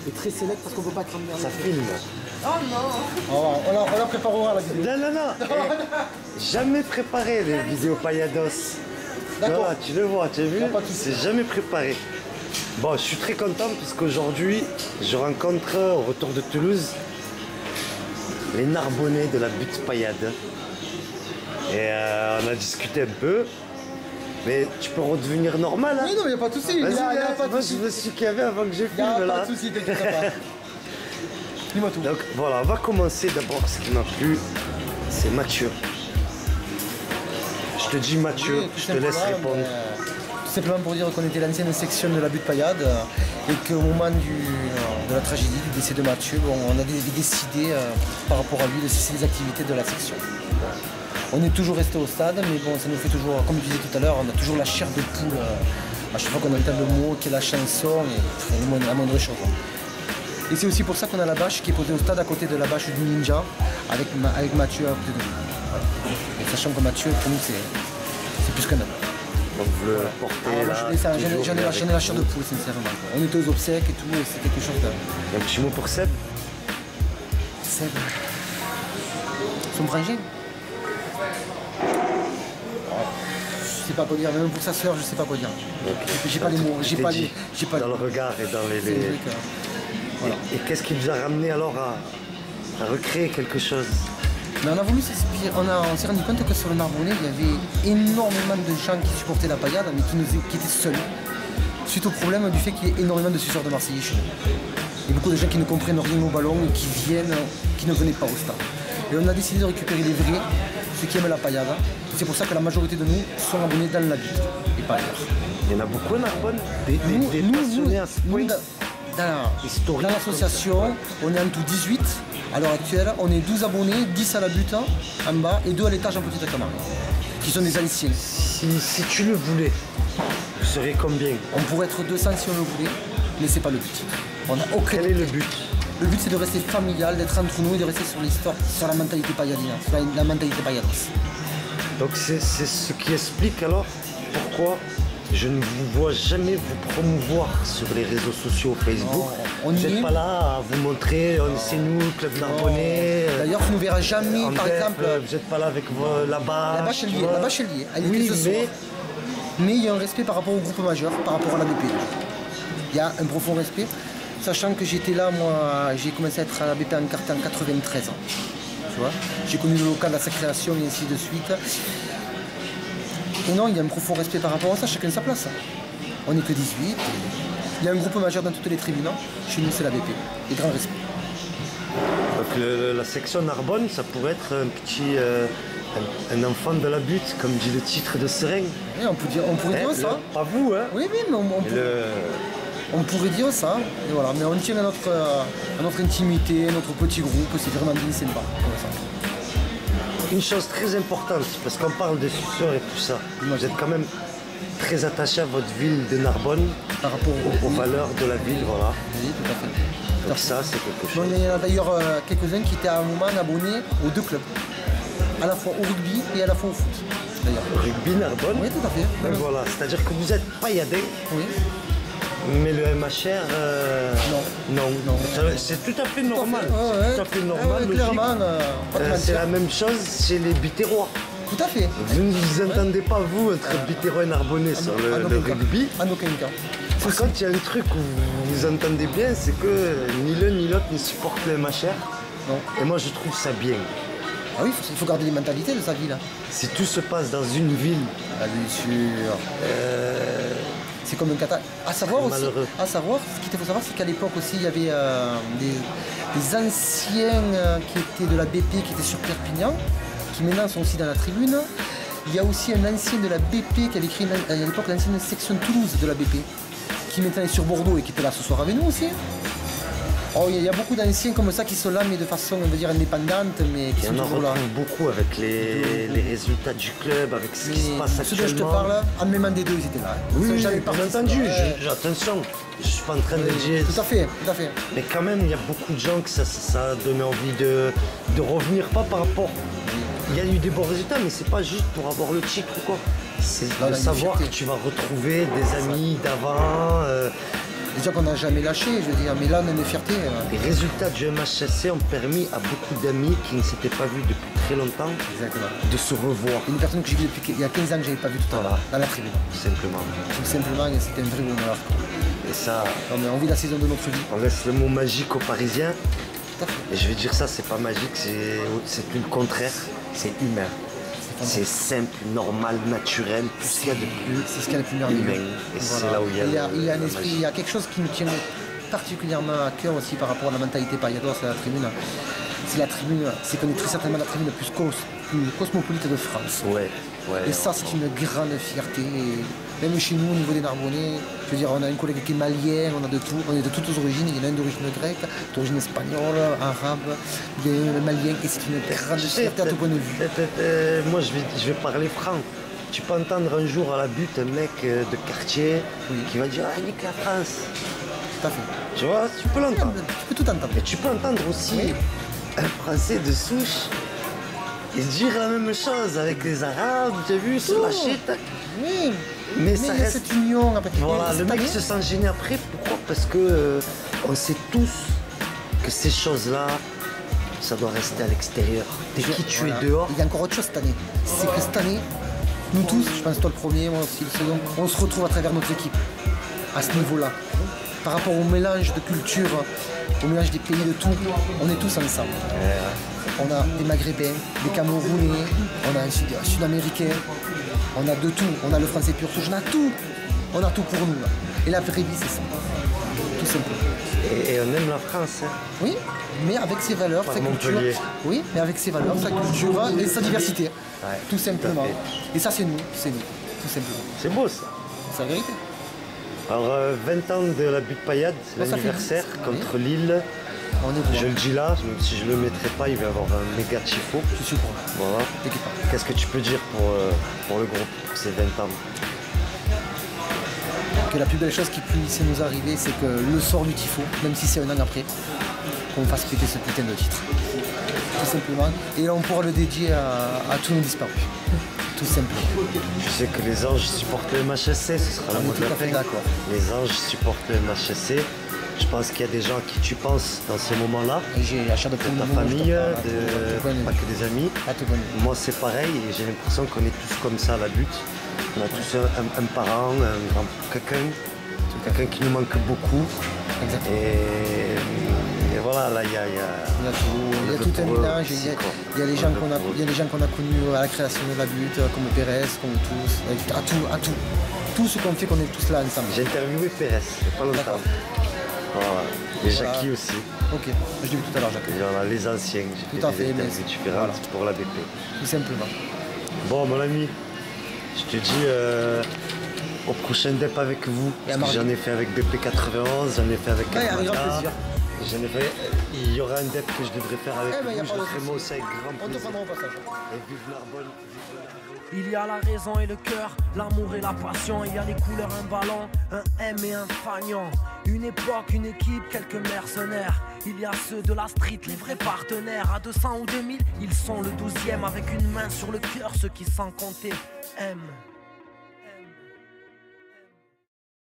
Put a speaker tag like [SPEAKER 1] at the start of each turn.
[SPEAKER 1] Et très sélect parce qu'on ne peut pas être en dernier.
[SPEAKER 2] Ça filme.
[SPEAKER 3] Oh non.
[SPEAKER 1] Oh, on la préparera la vidéo.
[SPEAKER 2] Non, non, non. Jamais préparé les vidéos payados.
[SPEAKER 1] D'accord.
[SPEAKER 2] Voilà, tu le vois, tu as vu?
[SPEAKER 1] pas de souci.
[SPEAKER 2] C'est jamais préparé. Bon, je suis très content parce qu'aujourd'hui, je rencontre au retour de Toulouse les Narbonnais de la butte paillade. Et on a discuté un peu. Mais tu peux redevenir normal, hein?
[SPEAKER 1] Oui, non, il n'y a pas de souci.
[SPEAKER 2] Vas-y,
[SPEAKER 1] pas de
[SPEAKER 2] moi
[SPEAKER 1] souci.
[SPEAKER 2] je veux su qu'il y avait avant que je
[SPEAKER 1] Il n'y a
[SPEAKER 2] filme
[SPEAKER 1] pas
[SPEAKER 2] là.
[SPEAKER 1] de souci, t'inquiète pas. Dis-moi tout.
[SPEAKER 2] Donc voilà, on va commencer d'abord. Ce qui m'a plu, c'est Mathieu. Je te dis Mathieu,
[SPEAKER 1] Oui, tout
[SPEAKER 2] je te laisse
[SPEAKER 1] simplement,
[SPEAKER 2] répondre.
[SPEAKER 1] Tout simplement pour dire qu'on était l'ancienne section de la butte paillade et qu'au moment de la tragédie, du décès de Mathieu, bon, on a décidé par rapport à lui de cesser les activités de la section. On est toujours resté au stade, mais bon, ça nous fait toujours, comme je disais tout à l'heure, on a toujours la chair de poule à chaque fois qu'on entend le mot, qui est la chanson, et la moindre chose. Et c'est aussi pour ça qu'on a la bâche qui est posée au stade à côté de la bâche du Ninja, avec Mathieu à côté de nous. Voilà. Et sachant que Mathieu, pour nous, c'est plus qu'un homme.
[SPEAKER 2] Donc vous le portez là.
[SPEAKER 1] J'en ai la chair de poule, sincèrement. On était aux obsèques et tout, et c'est quelque chose de...
[SPEAKER 2] Un petit mot pour Seb.
[SPEAKER 1] Seb. Son frangin. Je sais pas quoi dire, même pour sa sœur, je sais pas quoi dire.
[SPEAKER 2] Okay.
[SPEAKER 1] J'ai pas les mots, j'ai pas les...
[SPEAKER 2] Dans le regard et dans les...
[SPEAKER 1] Voilà.
[SPEAKER 2] Et qu'est-ce qui vous a ramené alors à recréer quelque chose?
[SPEAKER 1] Mais on a voulu s'inspirer, on s'est rendu compte que sur le Narbonnais, il y avait énormément de gens qui supportaient la paillade, mais qui étaient seuls. Suite au problème du fait qu'il y ait énormément de suceurs de Marseillais chez nous. Il y a beaucoup de gens qui ne comprennent rien au ballon et qui viennent, qui ne venaient pas au stade. Et on a décidé de récupérer les vrais, ceux qui aiment la paillade. C'est pour ça que la majorité de nous sont abonnés dans la butte et pas ailleurs.
[SPEAKER 2] Il y en a beaucoup en Narbonne, des passionnés à ce point.
[SPEAKER 1] Dans l'association, on est en tout 18. À l'heure actuelle, on est 12 abonnés, 10 à la butte en bas et 2 à l'étage en petite camarade, qui sont des anciens.
[SPEAKER 2] Si tu le voulais, vous seriez combien?
[SPEAKER 1] On pourrait être 200 si on le voulait, mais c'est pas le but. On a aucun...
[SPEAKER 2] Quel est le but?
[SPEAKER 1] Le but c'est de rester familial, d'être entre nous et de rester sur l'histoire, sur la mentalité pailladine, sur la mentalité payados.
[SPEAKER 2] Donc c'est ce qui explique alors pourquoi je ne vous vois jamais vous promouvoir sur les réseaux sociaux Facebook.
[SPEAKER 1] On
[SPEAKER 2] vous n'êtes pas là à vous montrer, c'est nous, Club Narbonnais.
[SPEAKER 1] D'ailleurs, tu ne verras jamais, par exemple...
[SPEAKER 2] Vous n'êtes pas là avec la bâche.
[SPEAKER 1] La bâche est liée. Elle
[SPEAKER 2] oui,
[SPEAKER 1] était ce soir. Mais il y a un respect par rapport au groupe majeur, par rapport à la BP. Il y a un profond respect, sachant que j'étais là, moi, j'ai commencé à être à la BP en 93 ans. Tu vois, j'ai connu le local à sa création et ainsi de suite. Et non, il y a un profond respect par rapport à ça, chacun sa place. On n'est que 18. Il y a un groupe majeur dans toutes les tribunes. Chez nous, c'est la BP. Et grand respect.
[SPEAKER 2] Donc la section Narbonne, ça pourrait être un petit... un enfant de la butte, comme dit le titre de Serein.
[SPEAKER 1] Oui, on pourrait dire ça.
[SPEAKER 2] Pas vous, hein?
[SPEAKER 1] Oui, mais on pourrait dire ça. Et voilà. Mais on tient à notre intimité, notre petit groupe. C'est vraiment bien sympa.
[SPEAKER 2] Une chose très importante, parce qu'on parle de suceurs et tout ça, vous êtes quand même très attaché à votre ville de Narbonne,
[SPEAKER 1] par rapport
[SPEAKER 2] aux valeurs de la ville, voilà.
[SPEAKER 1] Oui, tout à fait.
[SPEAKER 2] Donc ça, c'est quelque chose.
[SPEAKER 1] Il y en a d'ailleurs quelques-uns qui étaient à un moment abonnés aux deux clubs, à la fois au rugby et à la fois au foot.
[SPEAKER 2] Rugby Narbonne?
[SPEAKER 1] Oui, tout à fait.
[SPEAKER 2] Donc voilà, c'est-à-dire que vous êtes pailladin.
[SPEAKER 1] Oui.
[SPEAKER 2] Mais le MHR, non. C'est tout à fait normal. C'est tout à fait normal,
[SPEAKER 1] clairement,
[SPEAKER 2] c'est la même chose chez les Biterrois.
[SPEAKER 1] Tout à fait.
[SPEAKER 2] Vous ne vous entendez pas, vous, entre Biterrois et Narbonnais sur le rugby.
[SPEAKER 1] En aucun cas.
[SPEAKER 2] Par contre, il y a un truc où vous vous entendez bien, c'est que ni l'un ni l'autre ne supporte le MHR.
[SPEAKER 1] Non.
[SPEAKER 2] Et moi, je trouve ça bien.
[SPEAKER 1] Ah oui, il faut garder les mentalités de sa ville.
[SPEAKER 2] Si tout se passe dans une ville...
[SPEAKER 1] Ah, bien sûr. C'est comme un cata. À savoir, ce qu'il faut savoir, c'est qu'à l'époque aussi, il y avait des anciens qui étaient de la BP, qui étaient sur Perpignan, qui maintenant sont aussi dans la tribune. Il y a aussi un ancien de la BP qui avait créé à l'époque l'ancienne section Toulouse de la BP, qui maintenant est sur Bordeaux et qui était là ce soir avec nous aussi. Oh, il y a beaucoup d'anciens comme ça qui sont là, mais de façon, on va dire, indépendante, mais qui sont toujours là.
[SPEAKER 2] On en retrouve beaucoup avec les résultats du club, avec ce qui se passe actuellement.
[SPEAKER 1] Ceux dont je te parle, en même des deux, ils étaient là.
[SPEAKER 2] Oui, j'avais pas entendu. Attention, je suis pas en train de dire...
[SPEAKER 1] Tout à fait, tout à fait.
[SPEAKER 2] Mais quand même, il y a beaucoup de gens que ça a donné envie de revenir, pas par rapport... Il y a eu des bons résultats, mais c'est pas juste pour avoir le titre ou quoi. C'est de savoir que tu vas retrouver des amis d'avant,
[SPEAKER 1] Déjà qu'on n'a jamais lâché, je veux dire, mais là on a une fierté.
[SPEAKER 2] Les résultats du MHSC ont permis à beaucoup d'amis qui ne s'étaient pas vus depuis très longtemps de se revoir.
[SPEAKER 1] Une personne que j'ai vue depuis il y a 15 ans que je n'avais pas vue tout à l'heure, dans la tribune.
[SPEAKER 2] Tout simplement.
[SPEAKER 1] Tout simplement, et c'était un vrai bonheur.
[SPEAKER 2] Et ça,
[SPEAKER 1] On vit la saison de notre vie.
[SPEAKER 2] on laisse le mot magique aux Parisiens.
[SPEAKER 1] Tout à fait.
[SPEAKER 2] Et je vais dire ça, c'est pas magique, c'est tout le contraire, c'est humain. C'est simple, normal, naturel, tout ce qu'il y a de plus
[SPEAKER 1] C'est ce qu'il y a de plus merveilleux.
[SPEAKER 2] humain. Et c'est là où il y a,
[SPEAKER 1] il y a un
[SPEAKER 2] la
[SPEAKER 1] esprit,
[SPEAKER 2] magie.
[SPEAKER 1] il y a quelque chose qui nous tient particulièrement à cœur aussi par rapport à la mentalité pariadoise à la tribune. C'est la tribune, c'est qu'on est très certainement la tribune la plus cosmopolite de France.
[SPEAKER 2] Ouais.
[SPEAKER 1] Et ça, c'est une grande fierté. Et même chez nous, au niveau des Narbonnais, je veux dire, on a un collègue qui est malien, on a de tout, on est de toutes les origines. Il y en a un d'origine grecque, d'origine espagnole, arabe, il y a un malien, et c'est une grande fierté à tout point de vue.
[SPEAKER 2] Moi, je vais parler franc. Tu peux entendre un jour à la butte un mec de quartier qui va dire « Ah, nique la France !»
[SPEAKER 1] Tout à fait.
[SPEAKER 2] Tu vois, tu peux l'entendre.
[SPEAKER 1] Tu peux tout entendre.
[SPEAKER 2] Et tu peux entendre aussi un Français de souche et dire la même chose avec les Arabes, tu as vu, se lâcher.
[SPEAKER 1] Oui,
[SPEAKER 2] Mais
[SPEAKER 1] ça
[SPEAKER 2] ça
[SPEAKER 1] il y a
[SPEAKER 2] reste...
[SPEAKER 1] cette union. Après.
[SPEAKER 2] Voilà,
[SPEAKER 1] Et
[SPEAKER 2] le mec
[SPEAKER 1] cette
[SPEAKER 2] se
[SPEAKER 1] année,
[SPEAKER 2] sent gêné après. Pourquoi? Parce que on sait tous que ces choses-là, ça doit rester à l'extérieur. Dès qui tu
[SPEAKER 1] voilà.
[SPEAKER 2] es dehors,
[SPEAKER 1] Il y a encore autre chose cette année. C'est que cette année, nous tous, je pense toi le premier, moi aussi le second, on se retrouve à travers notre équipe. À ce niveau-là. Par rapport au mélange de culture, au mélange des pays, de tout, on est tous ensemble. On a des Maghrébins, des Camerounais, on a un Sud-Américain, on a de tout. On a le français pur souche, on a tout. On a tout pour nous. Là. Et la vraie vie, c'est ça. Tout simplement.
[SPEAKER 2] et on aime la France. Hein.
[SPEAKER 1] Oui, mais avec ses valeurs, sa culture.
[SPEAKER 2] Montpellier.
[SPEAKER 1] Oui, mais avec ses valeurs, sa culture et sa diversité.
[SPEAKER 2] Ouais,
[SPEAKER 1] tout simplement.
[SPEAKER 2] tout à
[SPEAKER 1] Et ça, c'est nous, tout simplement.
[SPEAKER 2] C'est beau ça.
[SPEAKER 1] C'est la vérité.
[SPEAKER 2] Alors 20 ans de la butte paillade,
[SPEAKER 1] Ça fait
[SPEAKER 2] l'anniversaire
[SPEAKER 1] dix.
[SPEAKER 2] contre Lille.
[SPEAKER 1] On est
[SPEAKER 2] Je
[SPEAKER 1] bon.
[SPEAKER 2] le dis là, même si je le mettrai pas, il va y avoir un méga tifo.
[SPEAKER 1] Je suis content.
[SPEAKER 2] Voilà.
[SPEAKER 1] T'inquiète pas.
[SPEAKER 2] Qu'est-ce que tu peux dire pour le groupe, pour ces 20 ans?
[SPEAKER 1] Que la plus belle chose qui puisse nous arriver, c'est que le sort du tifo, même si c'est un an après, qu'on fasse péter ce putain de titre. Tout simplement. Et là, on pourra le dédier à tous nos disparus. Tout simplement.
[SPEAKER 2] Je sais que les anges supportent le MHSC, ce sera la
[SPEAKER 1] On est
[SPEAKER 2] mot de la
[SPEAKER 1] tout à fait
[SPEAKER 2] fin.
[SPEAKER 1] d'accord.
[SPEAKER 2] Les anges supportent le MHSC. Je pense qu'il y a des gens à qui tu penses dans ces moments-là,
[SPEAKER 1] Et j'ai la chair de
[SPEAKER 2] de
[SPEAKER 1] poule
[SPEAKER 2] ta
[SPEAKER 1] au moment où je te
[SPEAKER 2] famille,
[SPEAKER 1] parle, à tout point de
[SPEAKER 2] pas
[SPEAKER 1] vue.
[SPEAKER 2] que des amis.
[SPEAKER 1] À tout point de vue.
[SPEAKER 2] Moi c'est pareil et j'ai l'impression qu'on est tous comme ça à la butte. On a tous un parent, quelqu'un qui nous manque beaucoup.
[SPEAKER 1] Exactement.
[SPEAKER 2] Et voilà, là il y a
[SPEAKER 1] Il y a tout un mélange. Il y a des gens qu'on a connus à la création de la butte, comme Pérez, comme tous, à tout. Tout ce qu'on fait, qu'on est tous là ensemble.
[SPEAKER 2] J'ai interviewé Pérez, il n'y a pas longtemps.
[SPEAKER 1] D'accord.
[SPEAKER 2] Voilà. Et
[SPEAKER 1] Voilà.
[SPEAKER 2] Jackie aussi.
[SPEAKER 1] Ok, je l'ai vu tout à l'heure, Jacques.
[SPEAKER 2] Et voilà, les anciens, j'ai
[SPEAKER 1] Tout à
[SPEAKER 2] fait
[SPEAKER 1] fait,
[SPEAKER 2] des
[SPEAKER 1] mais
[SPEAKER 2] interviews différentes
[SPEAKER 1] voilà.
[SPEAKER 2] pour la BP.
[SPEAKER 1] Tout simplement.
[SPEAKER 2] Bon mon ami, je te dis au prochain DEP avec vous.
[SPEAKER 1] Et à
[SPEAKER 2] Parce que
[SPEAKER 1] mardi.
[SPEAKER 2] j'en ai fait avec BP 91, j'en ai fait avec
[SPEAKER 1] Ouais, avec grand
[SPEAKER 2] Armada.
[SPEAKER 1] plaisir.
[SPEAKER 2] J'en ai fait. Il y aura un DEP que je devrais faire avec
[SPEAKER 1] Eh ben, y a
[SPEAKER 2] vous, je
[SPEAKER 1] pas
[SPEAKER 2] le
[SPEAKER 1] de
[SPEAKER 2] ferai
[SPEAKER 1] souci.
[SPEAKER 2] moi aussi avec grand
[SPEAKER 1] On te
[SPEAKER 2] plaisir.
[SPEAKER 1] prendra au passage.
[SPEAKER 2] Et vive Narbonne, vive Narbonne.
[SPEAKER 4] Il y a la raison et le cœur, l'amour et la passion. Il y a les couleurs, un ballon, un M et un fagnon. Une époque, une équipe, quelques mercenaires. Il y a ceux de la street, les vrais partenaires. À 200 ou 2000, ils sont le 12e avec une main sur le cœur. Ceux qui sans compter aiment.